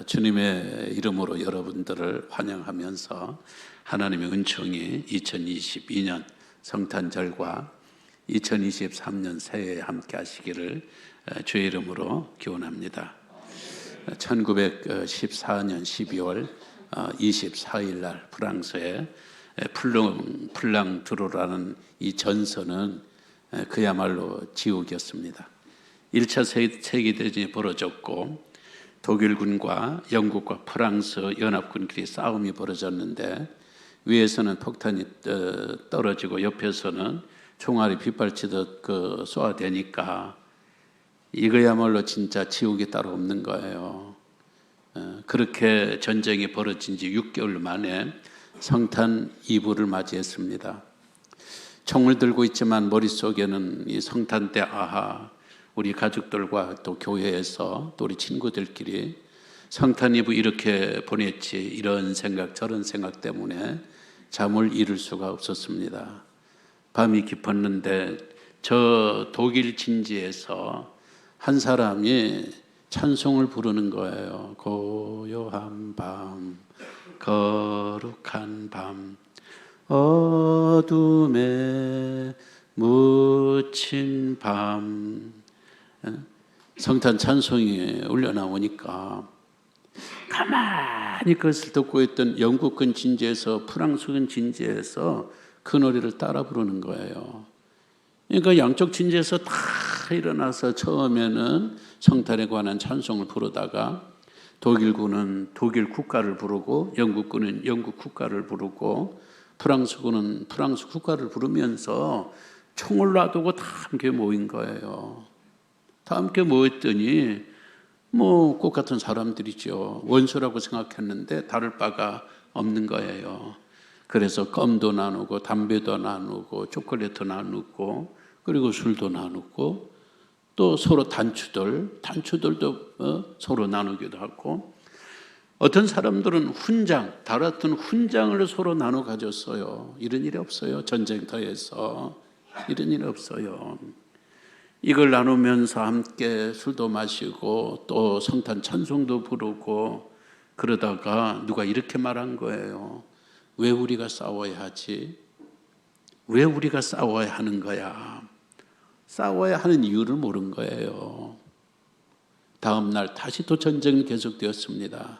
주님의 이름으로 여러분들을 환영하면서 하나님의 은총이 2022년 성탄절과 2023년 새해에 함께 하시기를 주의 이름으로 기원합니다. 1914년 12월 24일 날 프랑스의 플랑드로라는 이 전선은 그야말로 지옥이었습니다. 1차 세계대전이 벌어졌고 독일군과 영국과 프랑스 연합군끼리 싸움이 벌어졌는데 위에서는 폭탄이 떨어지고 옆에서는 총알이 빗발치듯 쏘아대니까 이거야말로 진짜 지옥이 따로 없는 거예요. 그렇게 전쟁이 벌어진 지 6개월 만에 성탄 이브를 맞이했습니다. 총을 들고 있지만 머릿속에는 이 성탄 때 우리 가족들과 또 교회에서 또 우리 친구들끼리 성탄 이브 이렇게 보냈지 이런 생각 저런 생각 때문에 잠을 이룰 수가 없었습니다. 밤이 깊었는데 저 독일 진지에서 한 사람이 찬송을 부르는 거예요. 고요한 밤 거룩한 밤 어둠에 묻힌 밤. 성탄 찬송이 울려나오니까 가만히 그것을 듣고 있던 영국군 진지에서 프랑스군 진지에서 그 노래를 따라 부르는 거예요. 그러니까 양쪽 진지에서 다 일어나서 처음에는 성탄에 관한 찬송을 부르다가 독일군은 독일 국가를 부르고 영국군은 영국 국가를 부르고 프랑스군은 프랑스 국가를 부르면서 총을 놔두고 다 함께 모인 거예요. 다 함께 모였더니 꽃 같은 사람들이죠. 원수라고 생각했는데 다를 바가 없는 거예요. 그래서 껌도 나누고 담배도 나누고 초콜릿도 나누고 그리고 술도 나누고 또 서로 단추들도 서로 나누기도 하고 어떤 사람들은 훈장, 달았던 훈장을 서로 나눠 가졌어요. 이런 일이 없어요. 전쟁터에서 이런 일이 없어요. 이걸 나누면서 함께 술도 마시고 또 성탄 찬송도 부르고 그러다가 누가 이렇게 말한 거예요. 왜 우리가 싸워야 하지? 왜 우리가 싸워야 하는 거야? 싸워야 하는 이유를 모른 거예요. 다음 날 다시 또 전쟁이 계속되었습니다.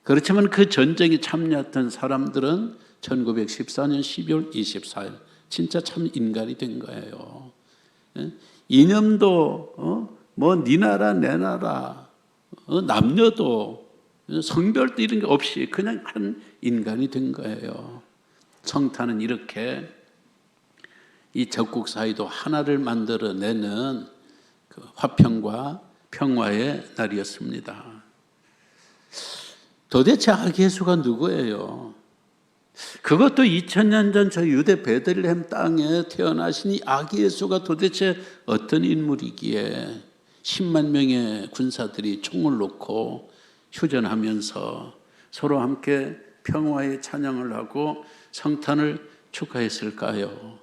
그렇지만 그 전쟁에 참여했던 사람들은 1914년 12월 24일 진짜 참 인간이 된 거예요. 이념도 네 나라 내 나라 남녀도 성별도 이런 게 없이 그냥 한 인간이 된 거예요. 성탄은 이렇게 이 적국 사이도 하나를 만들어내는 그 화평과 평화의 날이었습니다. 도대체 아기 예수가 누구예요? 그것도 2000년 전 저 유대 베들레헴 땅에 태어나신 이 아기 예수가 도대체 어떤 인물이기에 10만 명의 군사들이 총을 놓고 휴전하면서 서로 함께 평화의 찬양을 하고 성탄을 축하했을까요?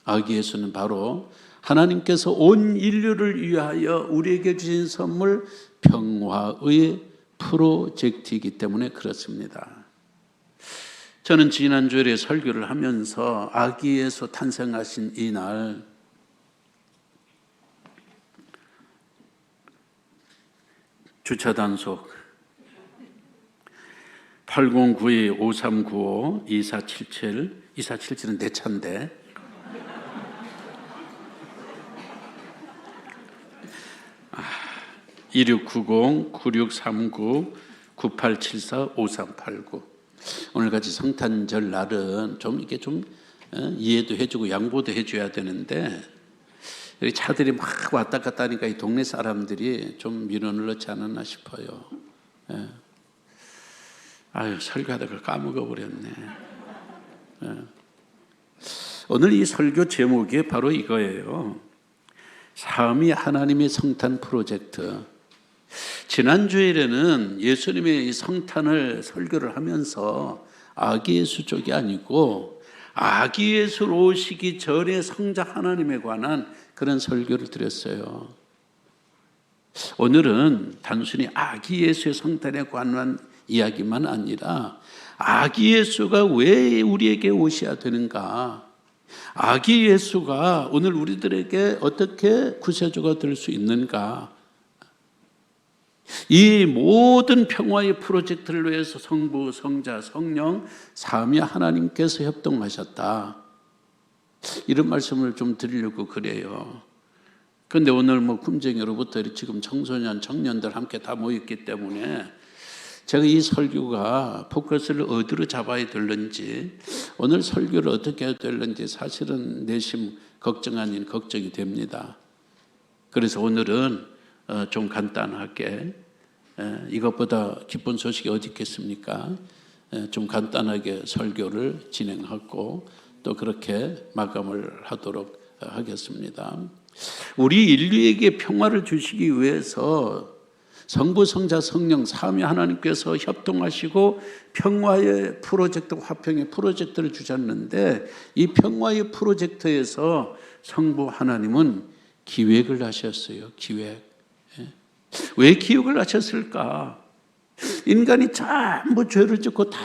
아기 예수는 바로 하나님께서 온 인류를 위하여 우리에게 주신 선물 평화의 프로젝트이기 때문에 그렇습니다. 저는 지난주에 설교를 하면서 아기 예수 탄생하신 이날 주차 단속 8092-5395-2477 2477은 내 차인데 2690-9639-9874-5389 오늘같이 성탄절 날은 좀 이렇게 좀 이해도 해주고 양보도 해줘야 되는데 여기 차들이 막 왔다 갔다 하니까 이 동네 사람들이 좀 민원을 넣지 않았나 싶어요. 설교하다가 까먹어 버렸네. 오늘 이 설교 제목이 바로 이거예요. 삼위 하나님의 성탄 프로젝트. 지난 주일에는 예수님의 이 성탄을 설교를 하면서 아기 예수 쪽이 아니고 아기 예수로 오시기 전에 성자 하나님에 관한 그런 설교를 드렸어요. 오늘은 단순히 아기 예수의 성탄에 관한 이야기만 아니라 아기 예수가 왜 우리에게 오셔야 되는가, 아기 예수가 오늘 우리들에게 어떻게 구세주가 될 수 있는가, 이 모든 평화의 프로젝트를 위해서 성부, 성자, 성령 삼위 하나님께서 협동하셨다, 이런 말씀을 좀 드리려고 그래요. 그런데 오늘 금쟁이로부터 지금 청소년, 청년들 함께 다 모였기 때문에 제가 이 설교가 포커스를 어디로 잡아야 될는지, 오늘 설교를 어떻게 해야 될는지 사실은 내심 걱정 아닌 걱정이 됩니다. 그래서 오늘은 좀 간단하게, 이것보다 기쁜 소식이 어디 있겠습니까? 좀 간단하게 설교를 진행하고 또 그렇게 마감을 하도록 하겠습니다. 우리 인류에게 평화를 주시기 위해서 성부, 성자, 성령 삼위 하나님께서 협동하시고 평화의 프로젝트, 화평의 프로젝트를 주셨는데, 이 평화의 프로젝트에서 성부 하나님은 기획을 하셨어요. 기획. 왜 기획을 하셨을까? 인간이 전부 죄를 짓고 다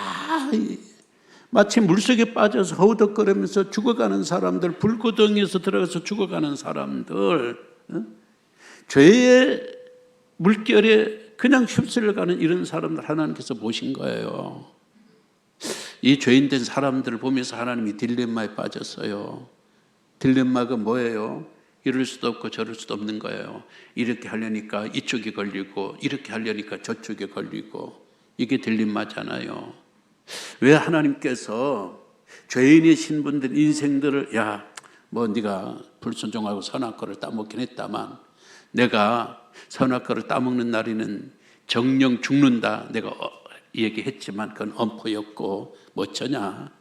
마치 물속에 빠져서 허우덕거리면서 죽어가는 사람들, 불구덩이에서 들어가서 죽어가는 사람들, 죄의 물결에 그냥 휩쓸려가는 이런 사람들 하나님께서 보신 거예요. 이 죄인된 사람들을 보면서 하나님이 딜레마에 빠졌어요. 딜레마가 뭐예요? 이럴 수도 없고 저럴 수도 없는 거예요. 이렇게 하려니까 이쪽에 걸리고 이렇게 하려니까 저쪽에 걸리고, 이게 딜레마잖아요. 왜 하나님께서 죄인이신 분들 인생들을 네가 불순종하고 선악과를 따먹긴 했다만 내가 선악과를 따먹는 날에는 정령 죽는다, 내가 얘기했지만 그건 엄포였고 어쩌냐,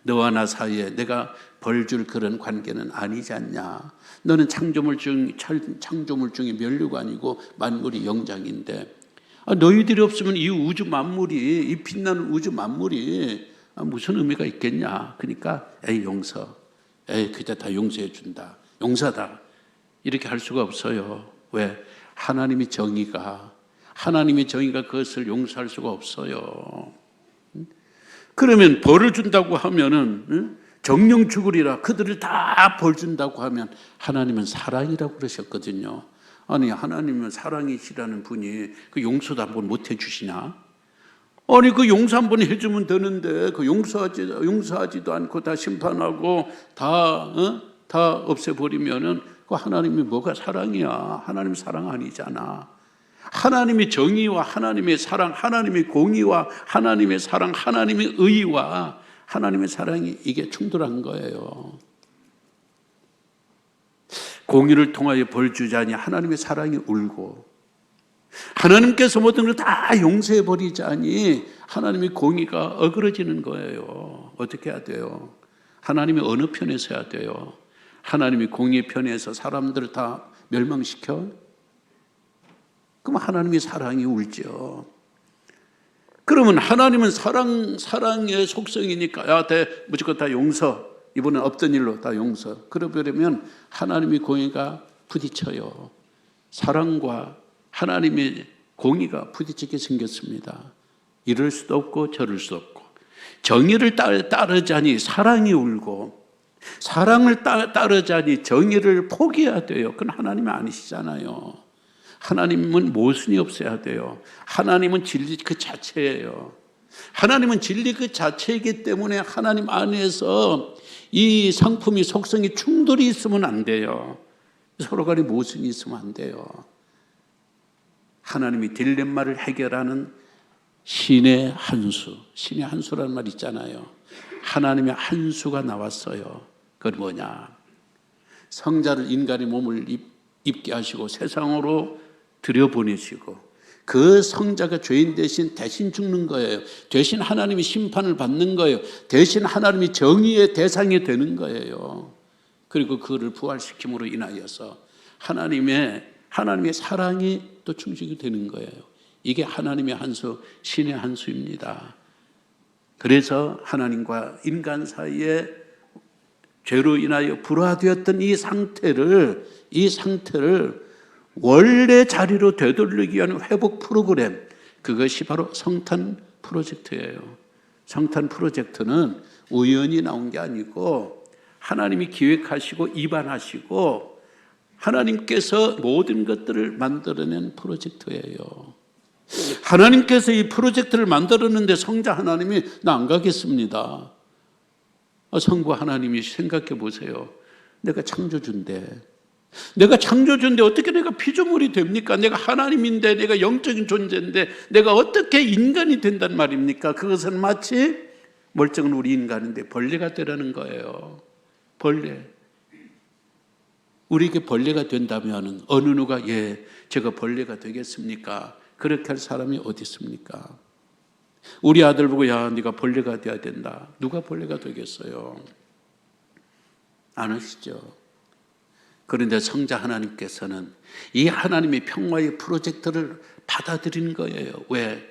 너와 나 사이에 내가 벌 줄 그런 관계는 아니지 않냐. 너는 창조물 중에 면류가 아니고 만물이 영장인데, 너희들이 없으면 이 우주 만물이, 이 빛나는 우주 만물이 무슨 의미가 있겠냐. 그러니까 용서, 그저 다 용서해 준다, 용서다, 이렇게 할 수가 없어요. 왜? 하나님의 정의가 그것을 용서할 수가 없어요. 그러면 벌을 준다고 하면은, 정령 죽으리라, 그들을 다 벌 준다고 하면 하나님은 사랑이라고 그러셨거든요. 아니, 하나님은 사랑이시라는 분이 그 용서도 한번 못 해주시냐? 아니, 그 용서 한번 해주면 되는데 그 용서하지도 않고 다 심판하고 다 없애버리면은 그 하나님이 뭐가 사랑이야? 하나님 사랑 아니잖아. 하나님의 정의와 하나님의 사랑, 하나님의 공의와 하나님의 사랑, 하나님의 의와 하나님의 사랑이, 이게 충돌한 거예요. 공의를 통하여 벌 주자니 하나님의 사랑이 울고, 하나님께서 모든 걸 다 용서해 버리자니 하나님의 공의가 어그러지는 거예요. 어떻게 해야 돼요? 하나님이 어느 편에 서야 돼요? 하나님이 공의의 편에서 사람들을 다 멸망시켜? 그럼 하나님의 사랑이 울죠. 그러면 하나님은 사랑의 속성이니까 무조건 다 용서, 이번엔 없던 일로 다 용서, 그러려면 하나님의 공의가 부딪혀요. 사랑과 하나님의 공의가 부딪히게 생겼습니다. 이럴 수도 없고 저럴 수도 없고, 정의를 따르자니 사랑이 울고, 사랑을 따르자니 정의를 포기해야 돼요. 그건 하나님이 아니시잖아요. 하나님은 모순이 없어야 돼요. 하나님은 진리 그 자체예요. 하나님은 진리 그 자체이기 때문에 하나님 안에서 이 상품이, 속성이 충돌이 있으면 안 돼요. 서로 간에 모순이 있으면 안 돼요. 하나님이 딜레마를 해결하는 신의 한수라는 말 있잖아요. 하나님의 한수가 나왔어요. 그건 뭐냐? 성자를 인간의 몸을 입게 하시고 세상으로 들여보내시고, 그 성자가 죄인 대신 죽는 거예요. 대신 하나님이 심판을 받는 거예요. 대신 하나님이 정의의 대상이 되는 거예요. 그리고 그를 부활시킴으로 인하여서 하나님의 사랑이 또 충족이 되는 거예요. 이게 하나님의 한 수, 신의 한 수입니다. 그래서 하나님과 인간 사이에 죄로 인하여 불화되었던 이 상태를 원래 자리로 되돌리기 위한 회복 프로그램, 그것이 바로 성탄 프로젝트예요. 성탄 프로젝트는 우연히 나온 게 아니고 하나님이 기획하시고 입안하시고 하나님께서 모든 것들을 만들어낸 프로젝트예요. 하나님께서 이 프로젝트를 만들었는데 성자 하나님이 나 안 가겠습니다. 성부 하나님이 생각해 보세요. 내가 창조주인데 어떻게 내가 피조물이 됩니까? 내가 하나님인데, 내가 영적인 존재인데 내가 어떻게 인간이 된단 말입니까? 그것은 마치 멀쩡한 우리 인간인데 벌레가 되라는 거예요. 벌레. 우리에게 벌레가 된다면 어느 누가 제가 벌레가 되겠습니까? 그렇게 할 사람이 어디 있습니까? 우리 아들 보고 네가 벌레가 돼야 된다. 누가 벌레가 되겠어요? 안 하시죠. 그런데 성자 하나님께서는 이 하나님의 평화의 프로젝트를 받아들인 거예요. 왜?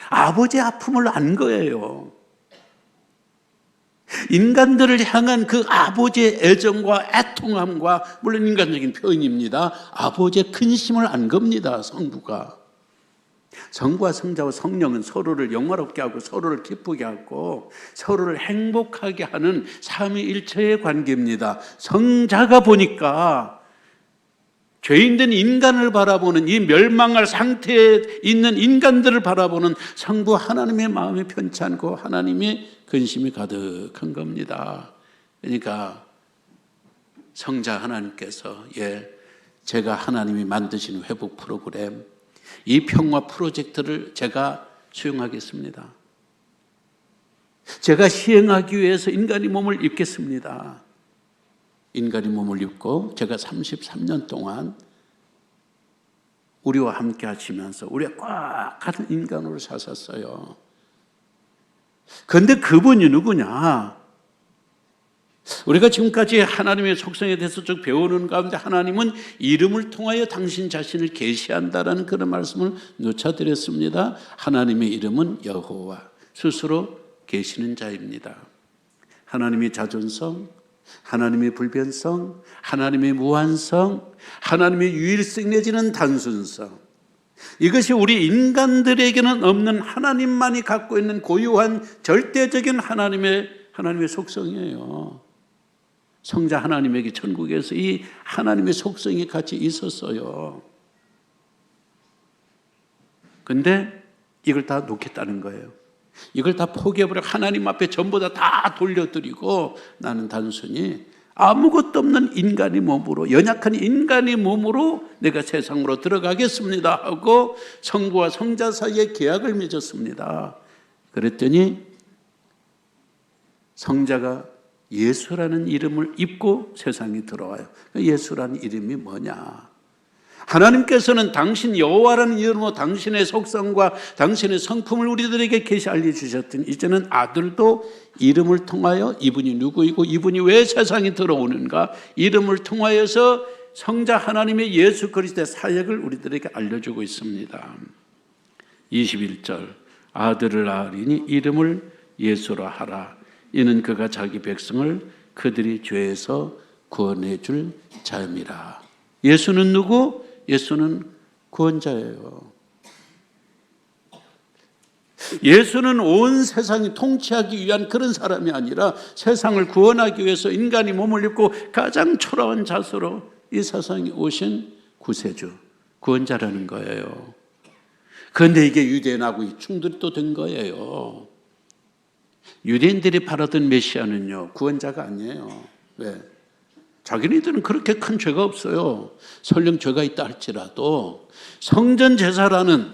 아버지의 아픔을 안 거예요. 인간들을 향한 그 아버지의 애정과 애통함과, 물론 인간적인 표현입니다, 아버지의 근심을 안 겁니다. 성부와 성자와 성령은 서로를 영화롭게 하고 서로를 기쁘게 하고 서로를 행복하게 하는 삼위일체의 관계입니다. 성자가 보니까 죄인된 인간을 바라보는, 이 멸망할 상태에 있는 인간들을 바라보는 성부 하나님의 마음이 편치 않고 하나님의 근심이 가득한 겁니다. 그러니까 성자 하나님께서 제가 하나님이 만드신 회복 프로그램, 이 평화 프로젝트를 제가 수용하겠습니다. 제가 시행하기 위해서 인간의 몸을 입겠습니다. 인간의 몸을 입고 제가 33년 동안 우리와 함께 하시면서 우리가 꽉 같은 인간으로 사셨어요. 그런데 그분이 누구냐? 우리가 지금까지 하나님의 속성에 대해서 쭉 배우는 가운데 하나님은 이름을 통하여 당신 자신을 계시한다라는 그런 말씀을 놓쳐드렸습니다. 하나님의 이름은 여호와, 스스로 계시는 자입니다. 하나님의 자존성, 하나님의 불변성, 하나님의 무한성, 하나님의 유일성 내지는 단순성, 이것이 우리 인간들에게는 없는 하나님만이 갖고 있는 고유한 절대적인 하나님의 속성이에요. 성자 하나님에게 천국에서 이 하나님의 속성이 같이 있었어요. 근데 이걸 다 놓겠다는 거예요. 이걸 다 포기해버려 하나님 앞에 전부 다 돌려드리고 나는 단순히 아무것도 없는 인간의 몸으로, 연약한 인간의 몸으로 내가 세상으로 들어가겠습니다 하고 성부와 성자 사이에 계약을 맺었습니다. 그랬더니 성자가 예수라는 이름을 입고 세상에 들어와요. 예수라는 이름이 뭐냐? 하나님께서는 당신 여호와라는 이름으로 당신의 속성과 당신의 성품을 우리들에게 계시 알려주셨더니 이제는 아들도 이름을 통하여 이분이 누구이고 이분이 왜 세상에 들어오는가, 이름을 통하여서 성자 하나님의 예수 그리스도의 사역을 우리들에게 알려주고 있습니다. 21절, 아들을 낳으리니 이름을 예수라 하라. 이는 그가 자기 백성을 그들이 죄에서 구원해 줄 자임이라. 예수는 누구? 예수는 구원자예요. 예수는 온 세상이 통치하기 위한 그런 사람이 아니라 세상을 구원하기 위해서 인간이 몸을 입고 가장 초라한 자세로 이 세상에 오신 구세주, 구원자라는 거예요. 그런데 이게 유대인하고 충돌이 또 된 거예요. 유대인들이 바라던 메시아는요, 구원자가 아니에요. 왜? 자기네들은 그렇게 큰 죄가 없어요. 설령 죄가 있다 할지라도 성전 제사라는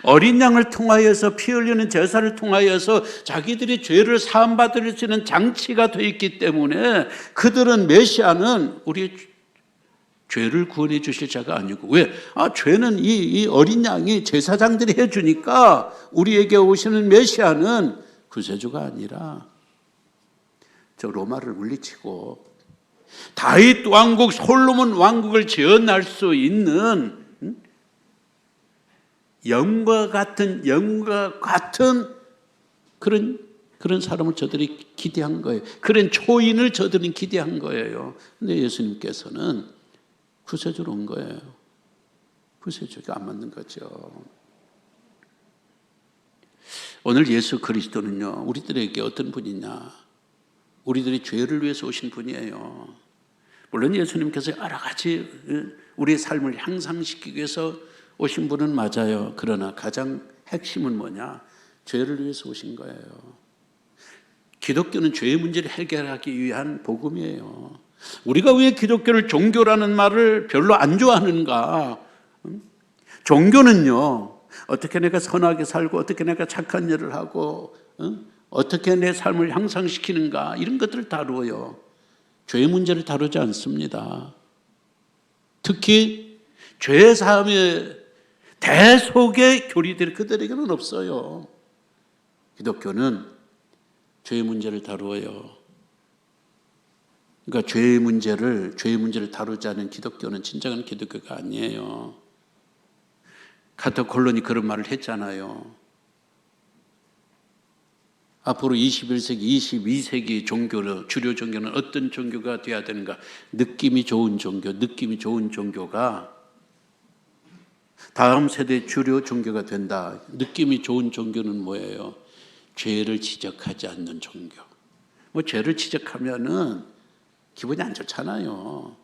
어린 양을 통하여서 피 흘리는 제사를 통하여서 자기들이 죄를 사함받을 수 있는 장치가 되어 있기 때문에 그들은 메시아는 우리 죄를 구원해 주실 자가 아니고, 왜? 죄는 이 어린 양이 제사장들이 해주니까 우리에게 오시는 메시아는 구세주가 아니라 저 로마를 물리치고 다윗 왕국, 솔로몬 왕국을 재현할 수 있는 영과 같은 그런 사람을 저들이 기대한 거예요. 그런 초인을 저들은 기대한 거예요. 근데 예수님께서는 구세주로 온 거예요. 구세주가 안 맞는 거죠. 오늘 예수 그리스도는요, 우리들에게 어떤 분이냐? 우리들이 죄를 위해서 오신 분이에요. 물론 예수님께서 여러 가지 우리의 삶을 향상시키기 위해서 오신 분은 맞아요. 그러나 가장 핵심은 뭐냐? 죄를 위해서 오신 거예요. 기독교는 죄의 문제를 해결하기 위한 복음이에요. 우리가 왜 기독교를 종교라는 말을 별로 안 좋아하는가? 종교는요, 어떻게 내가 선하게 살고 어떻게 내가 착한 일을 하고 어떻게 내 삶을 향상시키는가, 이런 것들을 다루어요. 죄의 문제를 다루지 않습니다. 특히 죄 사함의 대속의 교리들이 그들에게는 없어요. 기독교는 죄의 문제를 다루어요. 그러니까 죄의 문제를 다루지 않은 기독교는 진정한 기독교가 아니에요. 카토 콜론이 그런 말을 했잖아요. 앞으로 21세기, 22세기 종교로, 주류 종교는 어떤 종교가 되어야 되는가? 느낌이 좋은 종교가 다음 세대 주류 종교가 된다. 느낌이 좋은 종교는 뭐예요? 죄를 지적하지 않는 종교. 뭐 죄를 지적하면은 기분이 안 좋잖아요.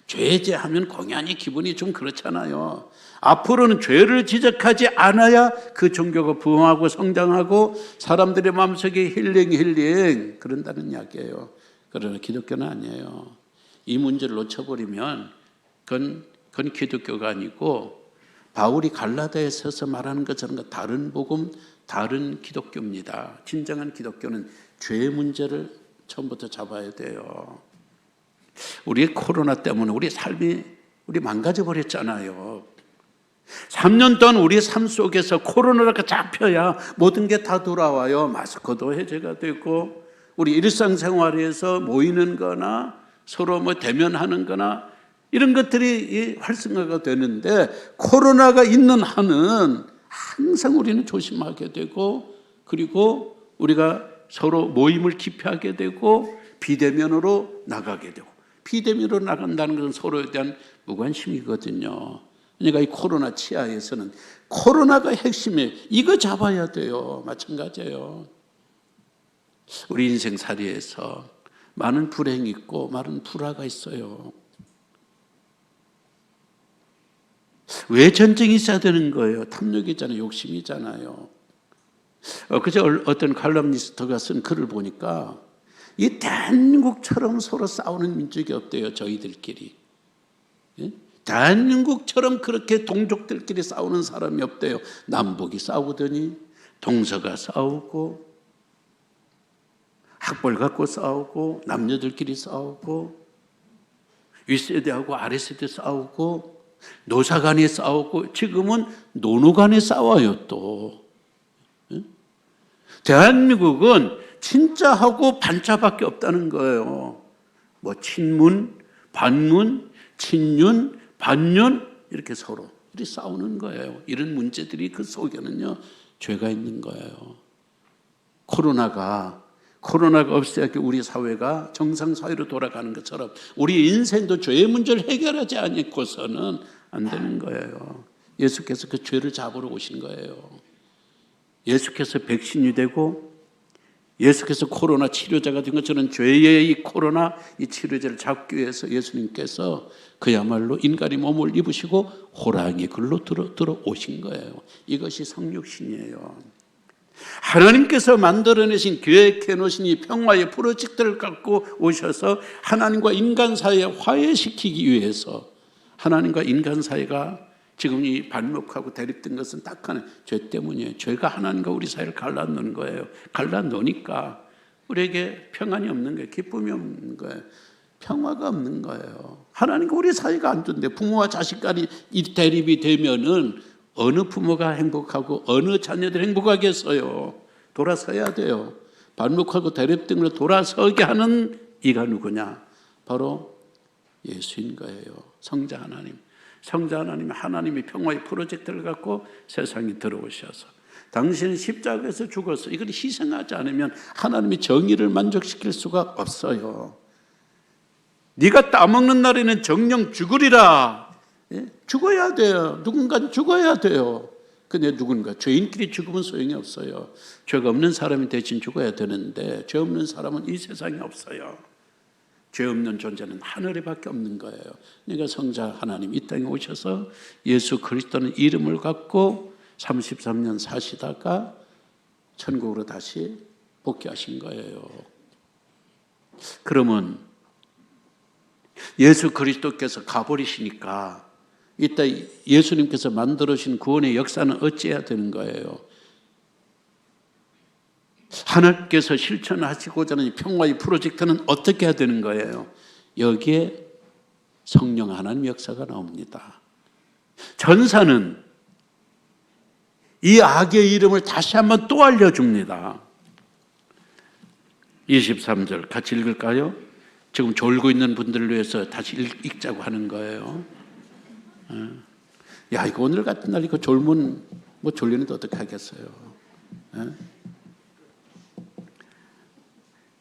죄제하면 공연히 기분이 좀 그렇잖아요. 앞으로는 죄를 지적하지 않아야 그 종교가 부흥하고 성장하고 사람들의 마음속에 힐링 그런다는 이야기예요. 그러나 기독교는 아니에요. 이 문제를 놓쳐버리면 그건 기독교가 아니고 바울이 갈라디아에 서서 말하는 것처럼 다른 복음, 다른 기독교입니다. 진정한 기독교는 죄의 문제를 처음부터 잡아야 돼요. 우리의 코로나 때문에 우리 삶이 망가져 버렸잖아요. 3년 동안 우리 삶 속에서 코로나가 잡혀야 모든 게 다 돌아와요. 마스크도 해제가 되고 우리 일상생활에서 모이는 거나 서로 대면하는 거나 이런 것들이 활성화가 되는데, 코로나가 있는 한은 항상 우리는 조심하게 되고, 그리고 우리가 서로 모임을 기피하게 되고 비대면으로 나가게 되고, 비대면으로 나간다는 것은 서로에 대한 무관심이거든요. 그러니까 이 코로나 치하에서는 코로나가 핵심이에요. 이거 잡아야 돼요. 마찬가지예요. 우리 인생살이에서 많은 불행이 있고 많은 불화가 있어요. 왜 전쟁이 있어야 되는 거예요? 탐욕이잖아요. 욕심이잖아요. 그저 어떤 칼럼니스트가 쓴 글을 보니까 이 대한민국처럼 서로 싸우는 민족이 없대요. 저희들끼리. 대한민국처럼 그렇게 동족들끼리 싸우는 사람이 없대요. 남북이 싸우더니 동서가 싸우고 학벌 갖고 싸우고 남녀들끼리 싸우고 윗세대하고 아랫세대 싸우고 노사 간에 싸우고 지금은 노노 간에 싸워요 또. 대한민국은 친자하고 반자밖에 없다는 거예요. 친문, 반문, 친윤, 반윤 이렇게 서로 이렇게 싸우는 거예요. 이런 문제들이 그 속에는요 죄가 있는 거예요. 코로나가 없어야 우리 사회가 정상사회로 돌아가는 것처럼 우리 인생도 죄의 문제를 해결하지 않고서는 안 되는 거예요. 예수께서 그 죄를 잡으러 오신 거예요. 예수께서 백신이 되고 예수께서 코로나 치료자가 된 것처럼 죄의 이 코로나 이 치료제를 잡기 위해서 예수님께서 그야말로 인간의 몸을 입으시고 호랑이 글로 들어오신 거예요. 이것이 성육신이에요. 하나님께서 만들어내신 계획해 놓으신 이 평화의 프로젝트를 갖고 오셔서 하나님과 인간 사이에 화해시키기 위해서, 하나님과 인간 사이가 지금 이 반목하고 대립된 것은 딱 하나, 죄 때문이에요. 죄가 하나님과 우리 사이를 갈라놓는 거예요. 갈라놓으니까 우리에게 평안이 없는 거예요. 기쁨이 없는 거예요. 평화가 없는 거예요. 하나님과 우리 사이가 안 좋은데 부모와 자식 간이 이 대립이 되면은 어느 부모가 행복하고 어느 자녀들이 행복하겠어요. 돌아서야 돼요. 반목하고 대립된 걸 돌아서게 하는 이가 누구냐? 바로 예수인 거예요. 성자 하나님. 성자 하나님, 하나님이 평화의 프로젝트를 갖고 세상에 들어오셔서 당신은 십자가에서 죽어서 이걸 희생하지 않으면 하나님이 정의를 만족시킬 수가 없어요. 네가 따먹는 날에는 정령 죽으리라. 죽어야 돼요. 누군가 죽어야 돼요. 근데 누군가 죄인끼리 죽으면 소용이 없어요. 죄가 없는 사람이 대신 죽어야 되는데 죄 없는 사람은 이 세상에 없어요. 죄 없는 존재는 하늘에밖에 없는 거예요. 그러니까 성자 하나님 이 땅에 오셔서 예수 그리스도는 이름을 갖고 33년 사시다가 천국으로 다시 복귀하신 거예요. 그러면 예수 그리스도께서 가버리시니까 이따 예수님께서 만들어주신 구원의 역사는 어찌해야 되는 거예요? 하나님께서 실천하시고자 하는 평화의 프로젝트는 어떻게 해야 되는 거예요? 여기에 성령 하나님 역사가 나옵니다. 전사는 이 악의 이름을 다시 한번 또 알려줍니다. 23절 같이 읽을까요? 지금 졸고 있는 분들을 위해서 다시 읽자고 하는 거예요. 야, 이거 오늘 같은 날 이거 졸면 뭐 졸리는데 어떻게 하겠어요?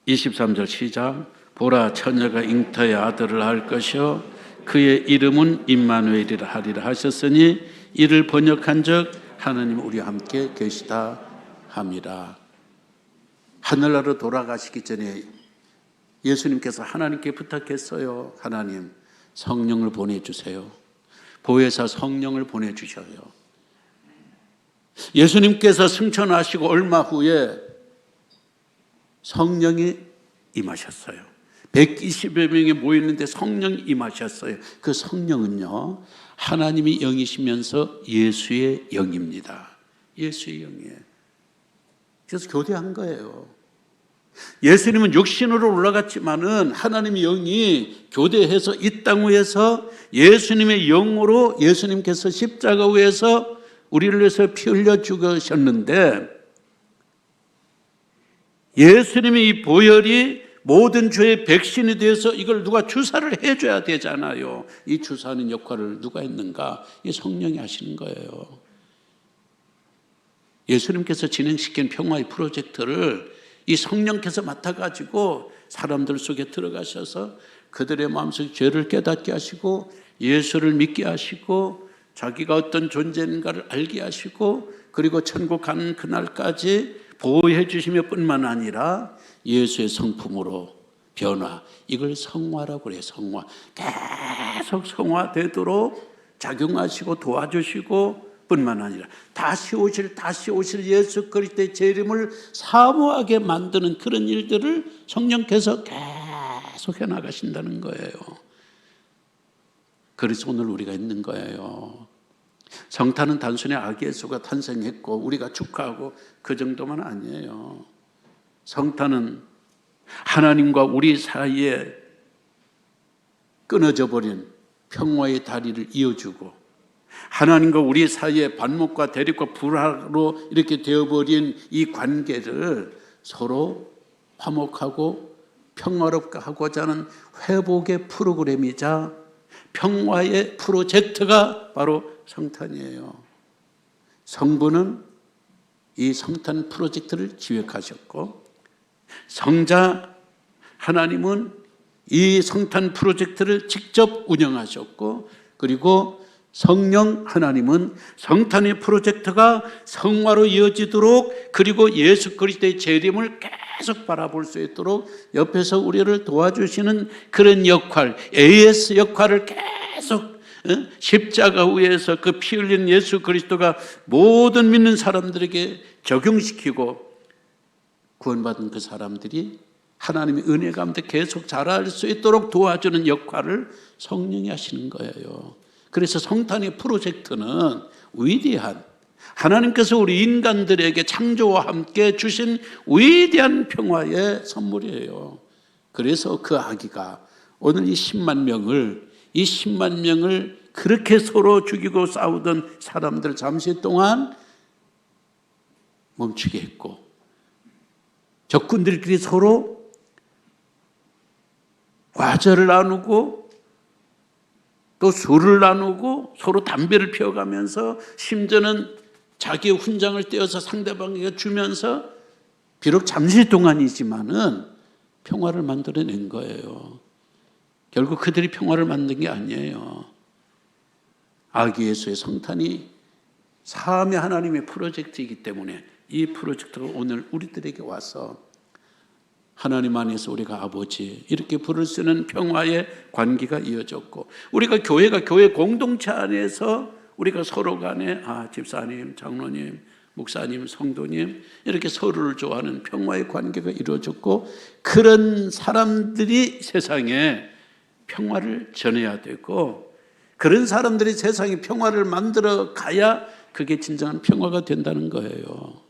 23절 시작. 보라, 처녀가 잉터의 아들을 할 것이요 그의 이름은 임마누엘이라 하리라 하셨으니 이를 번역한 적 하나님 우리와 함께 계시다 함이라. 하늘나라로 돌아가시기 전에 예수님께서 하나님께 부탁했어요. 하나님, 성령을 보내주세요. 보혜사 성령을 보내주셔요. 예수님께서 승천하시고 얼마 후에 성령이 임하셨어요. 120여 명이 모였는데 성령이 임하셨어요. 그 성령은요, 하나님이 영이시면서 예수의 영입니다. 예수의 영이에요. 그래서 교대한 거예요. 예수님은 육신으로 올라갔지만은 하나님의 영이 교대해서 이 땅 위에서 예수님의 영으로 예수님께서 십자가 위에서 우리를 위해서 피 흘려 죽으셨는데 예수님의 이 보혈이 모든 죄의 백신이 되어서 이걸 누가 주사를 해줘야 되잖아요. 이 주사하는 역할을 누가 했는가? 이 성령이 하시는 거예요. 예수님께서 진행시킨 평화의 프로젝트를 이 성령께서 맡아가지고 사람들 속에 들어가셔서 그들의 마음속 죄를 깨닫게 하시고 예수를 믿게 하시고 자기가 어떤 존재인가를 알게 하시고 그리고 천국 가는 그날까지 보호해 주시며 뿐만 아니라 예수의 성품으로 변화, 이걸 성화라고 그래요. 성화. 계속 성화되도록 작용하시고 도와주시고 뿐만 아니라 다시 오실 예수 그리스도의 재림을 사모하게 만드는 그런 일들을 성령께서 계속 해나가신다는 거예요. 그래서 오늘 우리가 있는 거예요. 성탄은 단순히 아기 예수가 탄생했고 우리가 축하하고 그 정도만 아니에요. 성탄은 하나님과 우리 사이에 끊어져 버린 평화의 다리를 이어주고 하나님과 우리 사이에 반목과 대립과 불화로 이렇게 되어버린 이 관계를 서로 화목하고 평화롭게 하고자 하는 회복의 프로그램이자 평화의 프로젝트가 바로 성탄이에요. 성부는 이 성탄 프로젝트를 기획하셨고 성자 하나님은 이 성탄 프로젝트를 직접 운영하셨고 그리고 성령 하나님은 성탄의 프로젝트가 성화로 이어지도록 그리고 예수 그리스도의 재림을 계속 바라볼 수 있도록 옆에서 우리를 도와주시는 그런 역할, AS 역할을 계속 십자가 위에서 그 피 흘린 예수 그리스도가 모든 믿는 사람들에게 적용시키고 구원받은 그 사람들이 하나님의 은혜 가운데 계속 자랄 수 있도록 도와주는 역할을 성령이 하시는 거예요. 그래서 성탄의 프로젝트는 위대한 하나님께서 우리 인간들에게 창조와 함께 주신 위대한 평화의 선물이에요. 그래서 그 아기가 오늘 이 10만 명을 그렇게 서로 죽이고 싸우던 사람들 잠시 동안 멈추게 했고 적군들끼리 서로 과자를 나누고 또 술을 나누고 서로 담배를 피워가면서 심지어는 자기의 훈장을 떼어서 상대방에게 주면서 비록 잠시 동안이지만은 평화를 만들어낸 거예요. 결국 그들이 평화를 만든 게 아니에요. 아기 예수의 성탄이 사함의 하나님의 프로젝트이기 때문에 이 프로젝트가 오늘 우리들에게 와서 하나님 안에서 우리가 아버지 이렇게 부를 수 있는 평화의 관계가 이어졌고, 우리가 교회가 교회 공동체 안에서 우리가 서로 간에 집사님, 장로님, 목사님, 성도님 이렇게 서로를 좋아하는 평화의 관계가 이루어졌고, 그런 사람들이 세상에 평화를 전해야 되고, 그런 사람들이 세상에 평화를 만들어 가야 그게 진정한 평화가 된다는 거예요.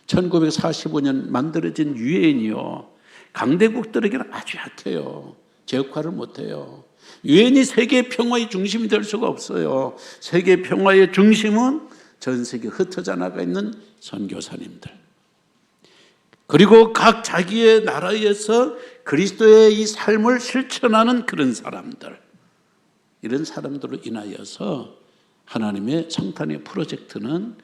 1945년 만들어진 유엔이요, 강대국들에게는 아주 약해요. 제 역할을 못해요. 유엔이 세계 평화의 중심이 될 수가 없어요. 세계 평화의 중심은 전 세계 흩어져 나가 있는 선교사님들, 그리고 각 자기의 나라에서 그리스도의 이 삶을 실천하는 그런 사람들, 이런 사람들로 인하여서 하나님의 성탄의 프로젝트는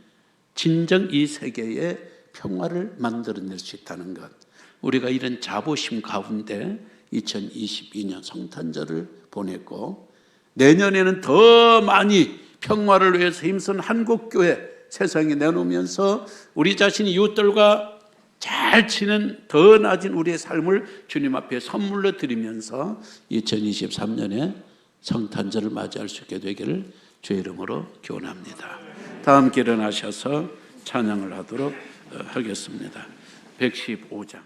진정 이 세계에 평화를 만들어낼 수 있다는 것, 우리가 이런 자부심 가운데 2022년 성탄절을 보냈고, 내년에는 더 많이 평화를 위해서 힘쓴 한국교회 세상에 내놓으면서 우리 자신이 이웃들과 잘 지는 더 나아진 우리의 삶을 주님 앞에 선물로 드리면서 2023년에 성탄절을 맞이할 수 있게 되기를 주의 이름으로 기원합니다. 다 함께 일어나셔서 찬양을 하도록 하겠습니다. 115장.